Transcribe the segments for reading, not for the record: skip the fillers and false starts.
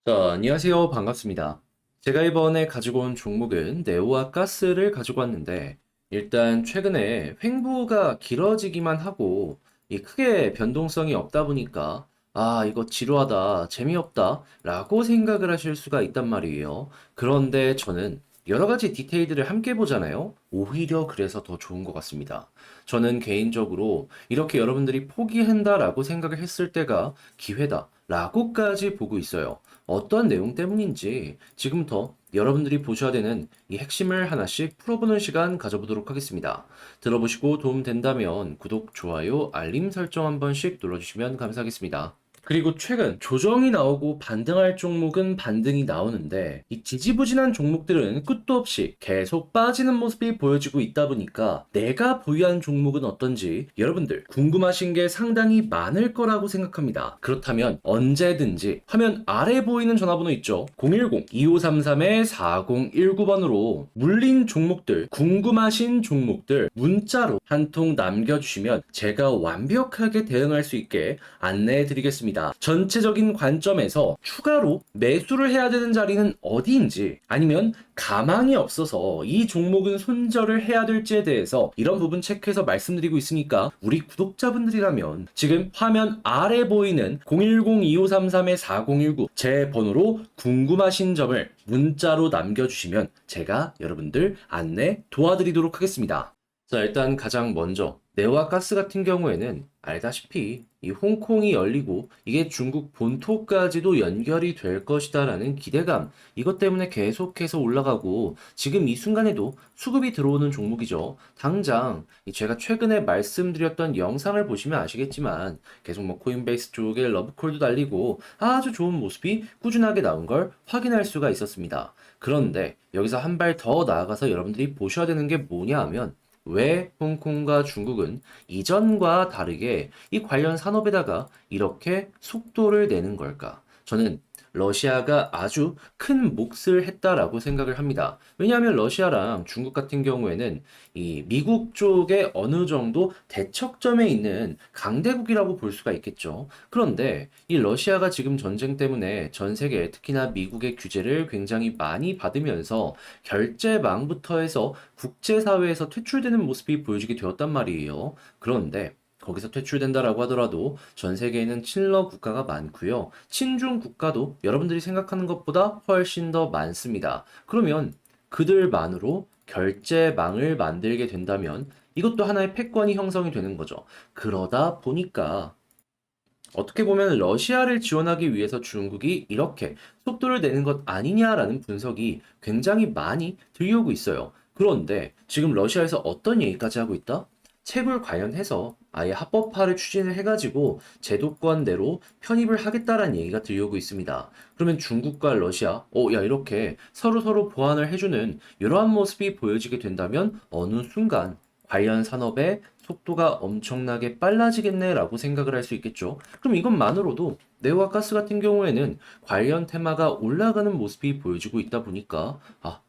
자, 안녕하세요. 반갑습니다. 제가 이번에 가지고 온 종목은 네오와 가스를 가지고 왔는데, 일단 최근에 횡보가 길어지기만 하고, 이 크게 변동성이 없다 보니까, 이거 지루하다, 재미없다, 라고 생각을 하실 수가 있단 말이에요. 그런데 저는 여러 가지 디테일들을 함께 보잖아요. 오히려 그래서 더 좋은 것 같습니다. 저는 개인적으로 이렇게 여러분들이 포기한다라고 생각을 했을 때가 기회다. 라고까지 보고 있어요. 어떤 내용 때문인지 지금부터 여러분들이 보셔야 되는 이 핵심을 하나씩 풀어보는 시간 가져보도록 하겠습니다. 들어보시고 도움 된다면 구독, 좋아요, 알림 설정 한 번씩 눌러주시면 감사하겠습니다. 그리고 최근 조정이 나오고 반등할 종목은 반등이 나오는데 이 지지부진한 종목들은 끝도 없이 계속 빠지는 모습이 보여지고 있다 보니까 내가 보유한 종목은 어떤지 여러분들 궁금하신 게 상당히 많을 거라고 생각합니다. 그렇다면 언제든지 화면 아래 보이는 전화번호 있죠? 010-2533-4019번으로 물린 종목들, 궁금하신 종목들 문자로 한 통 남겨주시면 제가 완벽하게 대응할 수 있게 안내해 드리겠습니다. 전체적인 관점에서 추가로 매수를 해야 되는 자리는 어디인지 아니면 가망이 없어서 이 종목은 손절을 해야 될지에 대해서 이런 부분 체크해서 말씀드리고 있으니까 우리 구독자분들이라면 지금 화면 아래 보이는 010-2533-4019 제 번호로 궁금하신 점을 문자로 남겨주시면 제가 여러분들 안내 도와드리도록 하겠습니다. 자, 일단 가장 먼저 네오와 가스 같은 경우에는 알다시피 이 홍콩이 열리고 이게 중국 본토까지도 연결이 될 것이다라는 기대감, 이것 때문에 계속해서 올라가고 지금 이 순간에도 수급이 들어오는 종목이죠. 당장 제가 최근에 말씀드렸던 영상을 보시면 아시겠지만 계속 코인베이스 쪽에 러브콜도 달리고 아주 좋은 모습이 꾸준하게 나온 걸 확인할 수가 있었습니다. 그런데 여기서 한 발 더 나아가서 여러분들이 보셔야 되는 게 뭐냐 하면 왜 홍콩과 중국은 이전과 다르게 이 관련 산업에다가 이렇게 속도를 내는 걸까? 저는 러시아가 아주 큰 몫을 했다라고 생각을 합니다. 왜냐하면 러시아랑 중국 같은 경우에는 이 미국 쪽에 어느 정도 대척점에 있는 강대국이라고 볼 수가 있겠죠. 그런데 이 러시아가 지금 전쟁 때문에 전 세계 특히나 미국의 규제를 굉장히 많이 받으면서 결제망부터 해서 국제사회에서 퇴출되는 모습이 보여지게 되었단 말이에요. 그런데 거기서 퇴출된다라고 하더라도 전 세계에는 친러 국가가 많고요. 친중 국가도 여러분들이 생각하는 것보다 훨씬 더 많습니다. 그러면 그들만으로 결제망을 만들게 된다면 이것도 하나의 패권이 형성이 되는 거죠. 그러다 보니까 어떻게 보면 러시아를 지원하기 위해서 중국이 이렇게 속도를 내는 것 아니냐라는 분석이 굉장히 많이 들려오고 있어요. 그런데 지금 러시아에서 어떤 얘기까지 하고 있다? 채굴 관련해서 아예 합법화를 추진을 해가지고 제도권대로 편입을 하겠다라는 얘기가 들려오고 있습니다. 그러면 중국과 러시아, 야, 이렇게 서로서로 보완을 해주는 이러한 모습이 보여지게 된다면 어느 순간 관련 산업의 속도가 엄청나게 빨라지겠네라고 생각을 할 수 있겠죠. 그럼 이것만으로도 네오와 가스 같은 경우에는 관련 테마가 올라가는 모습이 보여지고 있다 보니까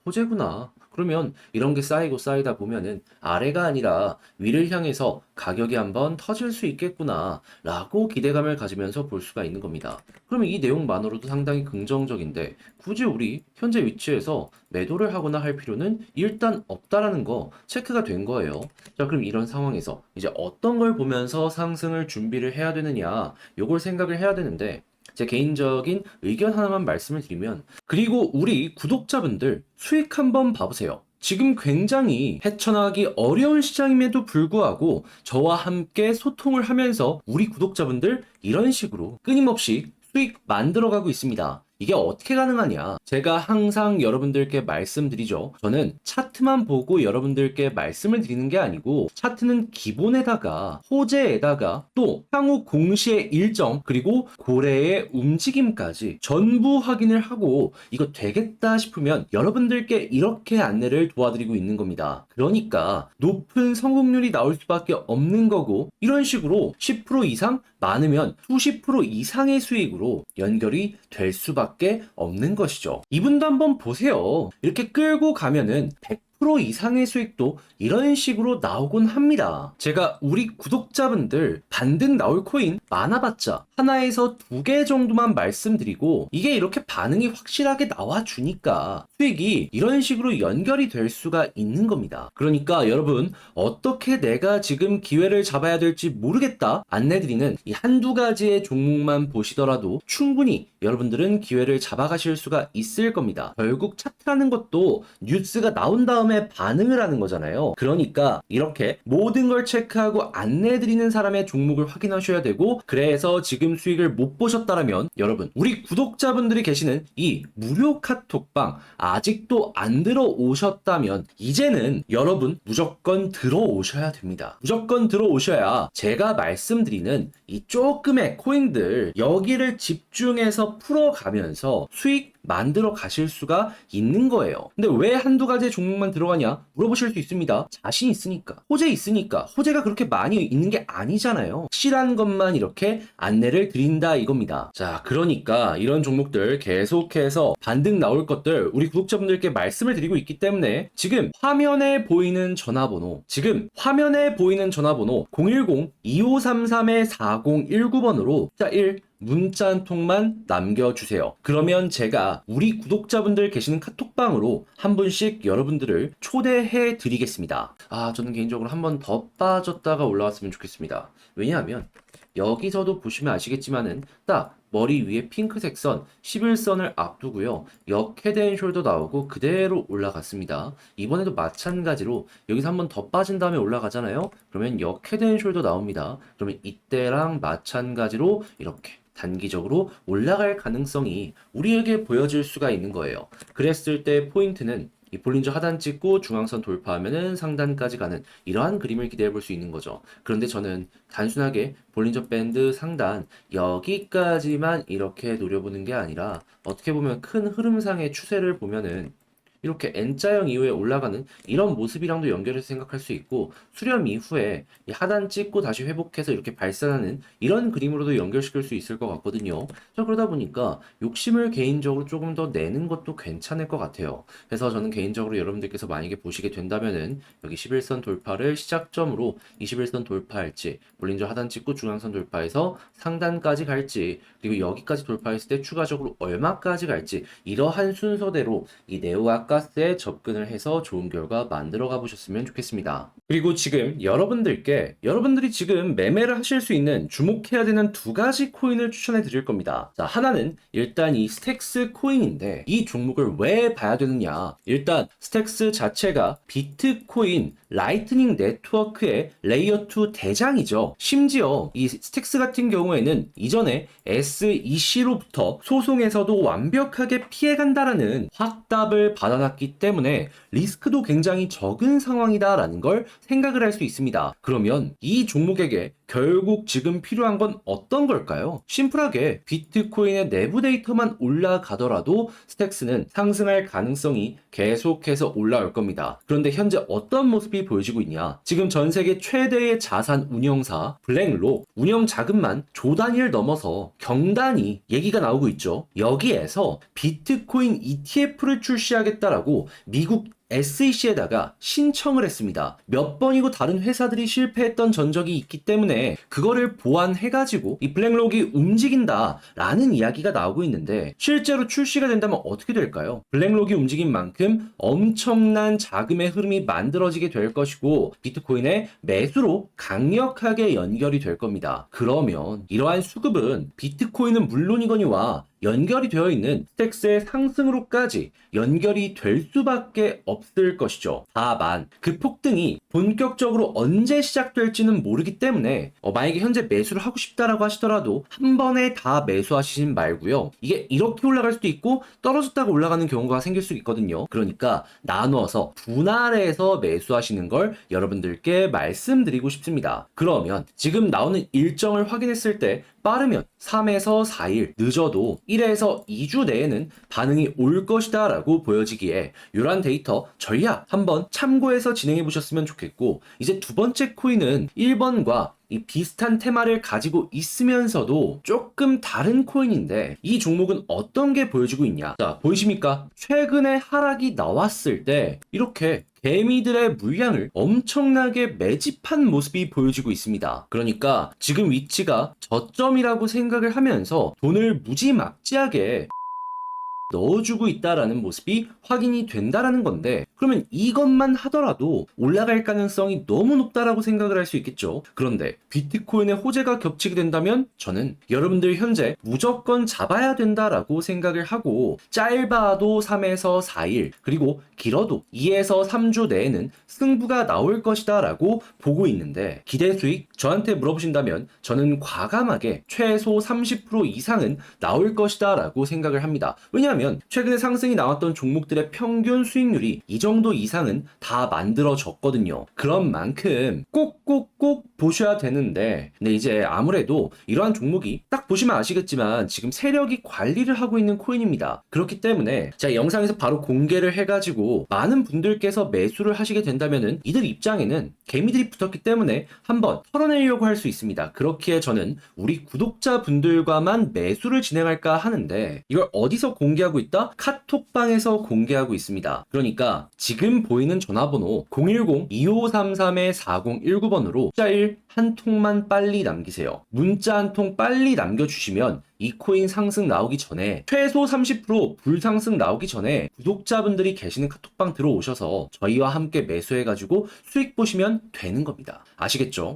호재구나. 그러면 이런 게 쌓이고 쌓이다 보면은 아래가 아니라 위를 향해서 가격이 한번 터질 수 있겠구나 라고 기대감을 가지면서 볼 수가 있는 겁니다. 그러면 이 내용만으로도 상당히 긍정적인데 굳이 우리 현재 위치에서 매도를 하거나 할 필요는 일단 없다라는 거 체크가 된 거예요. 자, 그럼 이런 상황에서 이제 어떤 걸 보면서 상승을 준비를 해야 되느냐, 요걸 생각을 해야 되는데 제 개인적인 의견 하나만 말씀을 드리면, 그리고 우리 구독자분들 수익 한번 봐보세요. 지금 굉장히 헤쳐나가기 어려운 시장임에도 불구하고 저와 함께 소통을 하면서 우리 구독자분들 이런 식으로 끊임없이 수익 만들어가고 있습니다. 이게 어떻게 가능하냐? 제가 항상 여러분들께 말씀드리죠. 저는 차트만 보고 여러분들께 말씀을 드리는 게 아니고 차트는 기본에다가 호재에다가 또 향후 공시의 일정 그리고 고래의 움직임까지 전부 확인을 하고 이거 되겠다 싶으면 여러분들께 이렇게 안내를 도와드리고 있는 겁니다. 그러니까 높은 성공률이 나올 수밖에 없는 거고 이런 식으로 10% 이상 많으면 수십 프로 이상의 수익으로 연결이 될 수밖에 없는 것이죠. 이분도 한번 보세요. 이렇게 끌고 가면은 100% 이상의 수익도 이런 식으로 나오곤 합니다. 제가 우리 구독자분들 반등 나올 코인 많아봤자 하나에서 2개 정도만 말씀드리고 이게 이렇게 반응이 확실하게 나와주니까 수익이 이런 식으로 연결이 될 수가 있는 겁니다. 그러니까 여러분, 어떻게 내가 지금 기회를 잡아야 될지 모르겠다 안내드리는 이 한두 가지의 종목만 보시더라도 충분히 여러분들은 기회를 잡아가실 수가 있을 겁니다. 결국 차트라는 것도 뉴스가 나온 다음에 반응을 하는 거잖아요. 그러니까 이렇게 모든 걸 체크하고 안내드리는 사람의 종목을 확인하셔야 되고, 그래서 지금 수익을 못 보셨다라면 여러분, 우리 구독자분들이 계시는 이 무료 카톡방 아직도 안 들어오셨다면 이제는 여러분 무조건 들어오셔야 됩니다. 무조건 들어오셔야 제가 말씀드리는 이 조금의 코인들 여기를 집중해서 풀어가면서 수익 만들어 가실 수가 있는 거예요. 근데 왜 한두 가지의 종목만 들어가냐 물어보실 수 있습니다. 자신 있으니까, 호재 있으니까. 호재가 그렇게 많이 있는 게 아니잖아요. 확실한 것만 이렇게 안내를 드린다 이겁니다. 자, 그러니까 이런 종목들 계속해서 반등 나올 것들 우리 구독자분들께 말씀을 드리고 있기 때문에 지금 화면에 보이는 전화번호 010-2533-4019번으로 자 1 문자 한 통만 남겨주세요. 그러면 제가 우리 구독자분들 계시는 카톡방으로 한 분씩 여러분들을 초대해 드리겠습니다. 저는 개인적으로 한 번 더 빠졌다가 올라왔으면 좋겠습니다. 왜냐하면 여기서도 보시면 아시겠지만은 딱 머리 위에 핑크색 선 11선을 앞두고요. 역 헤드앤숄더 나오고 그대로 올라갔습니다. 이번에도 마찬가지로 여기서 한 번 더 빠진 다음에 올라가잖아요. 그러면 역 헤드앤숄더 나옵니다. 그러면 이때랑 마찬가지로 이렇게 단기적으로 올라갈 가능성이 우리에게 보여질 수가 있는 거예요. 그랬을 때 포인트는 이 볼린저 하단 찍고 중앙선 돌파하면은 상단까지 가는 이러한 그림을 기대해 볼 수 있는 거죠. 그런데 저는 단순하게 볼린저 밴드 상단 여기까지만 이렇게 노려보는 게 아니라 어떻게 보면 큰 흐름상의 추세를 보면은 이렇게 N자형 이후에 올라가는 이런 모습이랑도 연결해서 생각할 수 있고, 수렴 이후에 이 하단 찍고 다시 회복해서 이렇게 발산하는 이런 그림으로도 연결시킬 수 있을 것 같거든요. 자, 그러다 보니까 욕심을 개인적으로 조금 더 내는 것도 괜찮을 것 같아요. 그래서 저는 개인적으로 여러분들께서 만약에 보시게 된다면은 여기 11선 돌파를 시작점으로 21선 돌파할지, 볼린저 하단 찍고 중앙선 돌파해서 상단까지 갈지, 그리고 여기까지 돌파했을 때 추가적으로 얼마까지 갈지, 이러한 순서대로 이 네오아까 가스에 접근을 해서 좋은 결과 만들어 가보셨으면 좋겠습니다. 그리고 지금 여러분들이 지금 매매를 하실 수 있는 주목해야 되는 2가지 코인을 추천해 드릴 겁니다. 자, 하나는 일단 이 스택스 코인인데 이 종목을 왜 봐야 되느냐. 일단 스택스 자체가 비트코인 라이트닝 네트워크의 레이어 2 대장이죠. 심지어 이 스택스 같은 경우에는 이전에 SEC로부터 소송에서도 완벽하게 피해간다라는 확답을 받아놨기 때문에 리스크도 굉장히 적은 상황이다라는 걸 생각을 할 수 있습니다. 그러면 이 종목에게 결국 지금 필요한 건 어떤 걸까요? 심플하게 비트코인의 내부 데이터만 올라가더라도 스택스는 상승할 가능성이 계속해서 올라올 겁니다. 그런데 현재 어떤 모습이 보여지고 있냐? 지금 전 세계 최대의 자산 운영사 블랙록 운영 자금만 조 단위를 넘어서 경단위 얘기가 나오고 있죠. 여기에서 비트코인 ETF를 출시하겠다라고 미국 SEC에다가 신청을 했습니다. 몇 번이고 다른 회사들이 실패했던 전적이 있기 때문에 그거를 보완해가지고 이 블랙록이 움직인다라는 이야기가 나오고 있는데, 실제로 출시가 된다면 어떻게 될까요? 블랙록이 움직인 만큼 엄청난 자금의 흐름이 만들어지게 될 것이고 비트코인의 매수로 강력하게 연결이 될 겁니다. 그러면 이러한 수급은 비트코인은 물론이거니와 연결이 되어 있는 스택스의 상승으로까지 연결이 될 수밖에 없을 것이죠. 다만 그 폭등이 본격적으로 언제 시작될지는 모르기 때문에 만약에 현재 매수를 하고 싶다라고 하시더라도 한 번에 다 매수하시진 말고요. 이게 이렇게 올라갈 수도 있고 떨어졌다가 올라가는 경우가 생길 수 있거든요. 그러니까 나누어서 분할해서 매수하시는 걸 여러분들께 말씀드리고 싶습니다. 그러면 지금 나오는 일정을 확인했을 때 빠르면 3에서 4일, 늦어도 1에서 2주 내에는 반응이 올 것이다 라고 보여지기에 이러한 데이터 전략 한번 참고해서 진행해 보셨으면 좋겠고, 이제 두 번째 코인은 1번과 이 비슷한 테마를 가지고 있으면서도 조금 다른 코인인데 이 종목은 어떤 게 보여주고 있냐? 자, 보이십니까? 최근에 하락이 나왔을 때 이렇게 개미들의 물량을 엄청나게 매집한 모습이 보여지고 있습니다. 그러니까 지금 위치가 저점이라고 생각을 하면서 돈을 무지막지하게 넣어주고 있다라는 모습이 확인이 된다라는 건데, 그러면 이것만 하더라도 올라갈 가능성이 너무 높다라고 생각을 할 수 있겠죠. 그런데 비트코인의 호재가 겹치게 된다면 저는 여러분들 현재 무조건 잡아야 된다라고 생각을 하고, 짧아도 3에서 4일 그리고 길어도 2에서 3주 내에는 승부가 나올 것이다 라고 보고 있는데, 기대 수익 저한테 물어보신다면 저는 과감하게 최소 30% 이상은 나올 것이다 라고 생각을 합니다. 왜냐하면 최근에 상승이 나왔던 종목들의 평균 수익률이 이 정도 이상은 다 만들어졌거든요. 그런 만큼 꼭꼭꼭 보셔야 되는데, 근데 이제 아무래도 이러한 종목이 딱 보시면 아시겠지만 지금 세력이 관리를 하고 있는 코인입니다. 그렇기 때문에 제가 영상에서 바로 공개를 해가지고 많은 분들께서 매수를 하시게 된다면은 이들 입장에는 개미들이 붙었기 때문에 한번 털어내려고 할 수 있습니다. 그렇기에 저는 우리 구독자분들과만 매수를 진행할까 하는데, 이걸 어디서 공개하고 있다? 카톡방에서 공개하고 있습니다. 그러니까 지금 보이는 전화번호 010-2533-4019번으로 문자 1 한 통만 빨리 남기세요. 문자 한 통 빨리 남겨주시면 이 코인 상승 나오기 전에, 최소 30% 불상승 나오기 전에 구독자분들이 계시는 카톡방 들어오셔서 저희와 함께 매수해가지고 수익 보시면 되는 겁니다. 아시겠죠?